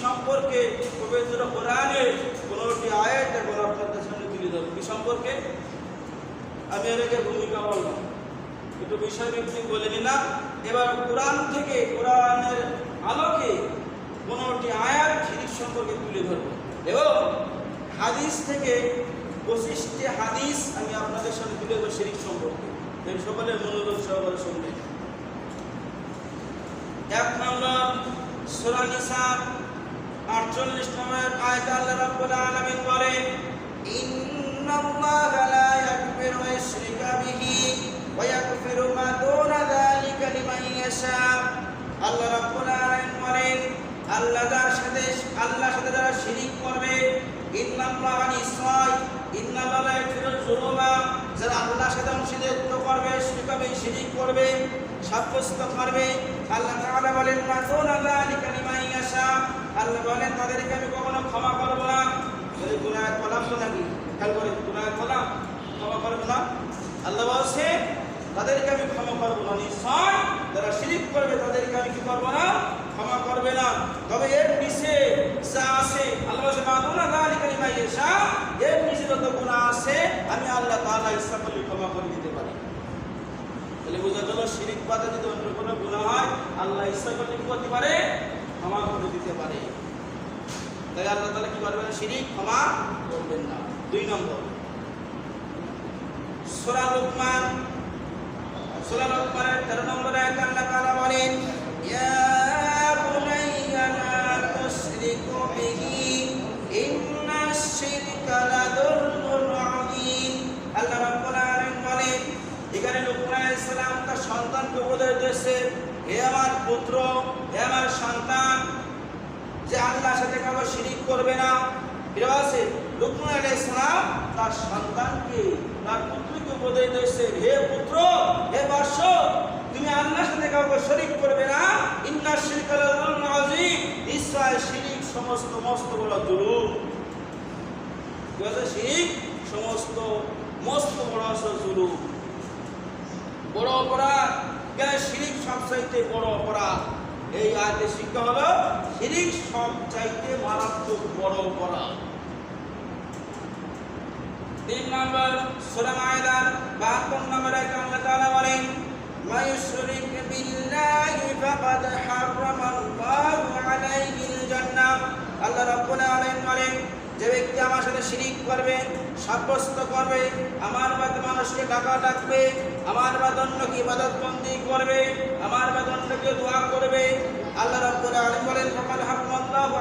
সম্পর্কে পবিত্র কোরআনের 15টি আয়াত এখন আপনাদের সামনে তুলে ধরব। কি সম্পর্কে? আমি এর ভূমিকা বললাম, একটু বিষয়ভিত্তিক বলে নিলাম। এবার কোরআন থেকে, কোরআনের আলোকে 15টি আয়াত শিরক সম্পর্কে তুলে ধরব এবং হাদিস থেকে 25টি হাদিস আমি আপনাদের সামনে তুলে ধরব শিরক সম্পর্কে। এই সকলে মনোযোগ সহকারে শুনবেন। 1 নম্বর সূরা নিসা 48 নম্বর আয়াতে আল্লাহ রাব্বুল আলামিন বলেন, ইন্নাল্লাহা লা ইয়াগফিরু আন ইউশরিকা বিহি ওয়া ইয়াগফিরু মা দুনা যালিকা লিমান ইয়াশা। আল্লাহ রাব্বুল আলামিন বলেন, আল্লাহর সাথে যারা শিরক করবে, ইন্নাল্লাহা নিশ্চয়, ইন্নাল্লাহা লা ইয়াগফিরু যুনুবা, যারা আল্লাহর সাথে অংশীদারিত্ব করবে, শিরক করবে, সাব্যস্ত করবে, আল্লাহ তাআলা বলেন মা দুনা যালিকা লিমান ইয়াশা, আল্লাহ বলেন তাদেরকে আমি কখনো ক্ষমা করব না। এই গুনাহ কলাম তো নাকি খেয়াল করে, গুনাহ কলাম ক্ষমা করব না। আল্লাহ বলছে তাদেরকে আমি ক্ষমা করব না। নিশ্চয় যারা শিরক করবে তাদেরকে আমি কি করব না? ক্ষমা করবে না। তবে এর নিচে যা আছে, আল্লাহ বলছে মা দুনা যালিকা লিমান ইয়াশা, এর নিচে যত গুনাহ আছে আমি আল্লাহ তাআলা ইচ্ছা করলে ক্ষমা করে দিতে পারি। তাহলে বোঝা গেল শিরক বাদে যদি অন্য কোনো গুনাহ হয় আল্লাহ ইচ্ছা করলে কি করতে পারে? ক্ষমা করে দিতে পারে। তাই আল্লাহ তাআলা কি করবেন? শিরক ক্ষমা করবেন না। 2 নম্বর সূরা লুকমান 13 নম্বর আয়াতে আল্লাহ তাআলা বলেন, ইয়া বুনাইয়া লা তুশরিকু বিহি ইন্নাশ শিরকা লাযুলমুন আযীম। আল্লাহ রাব্বুল আলামিন বলেন, এখানে লুকমান আলাইহিস সালাম তার সন্তানকে উপদেশ দিয়েছে, হে আমার পুত্র, হে আমার সন্তান, যে আল্লাহর সাথে কারো শিরক করবে না। এটা আছে লুকমান আলাইহিস সালাম তার সন্তানকে, তার পুত্রকে উপদেশ দিয়েছে, হে পুত্র, হে বৎস, তুমি আল্লাহর সাথে কাউকে শরীক করবে না। ইন্নাশ শিরকা লাযুলমুন আযীম, নিশ্চয় শিরক সমস্ত মস্ত বড় জুলুম। কি আছে? শিরক সমস্ত মস্ত বড় জুলুম, বড় অপরাধ। কেন? শিরক সবচাইতে বড় অপরাধ। এই আয়াতের শিক্ষা হলো শিরক সবচাইতে মারাত্মক বড় অপরাধ। 3 নম্বর সূরা মায়েদার 72 নম্বর আয়াতে আল্লাহ তাআলা বলেন, মা ইউশরিক বিল্লাহি ফাকাদ হারামাল্লাহু আলাইহিল জান্নাহ। আল্লাহ রাব্বুল আলামিন বলেন, যে ব্যক্তি আমার সাথে শিরক করবে, সাব্যস্ত করবে, আমার বাদ মানুষকে ডাকা ডাকবে, আমার বাদ অন্যকে ইবাদতবন্দি করবে, আমার বাদ অন্যকে দোয়া করবে, আল্লাহ রাব্বুল আলামিন বলেন ফাকাদ হারামাল্লাহু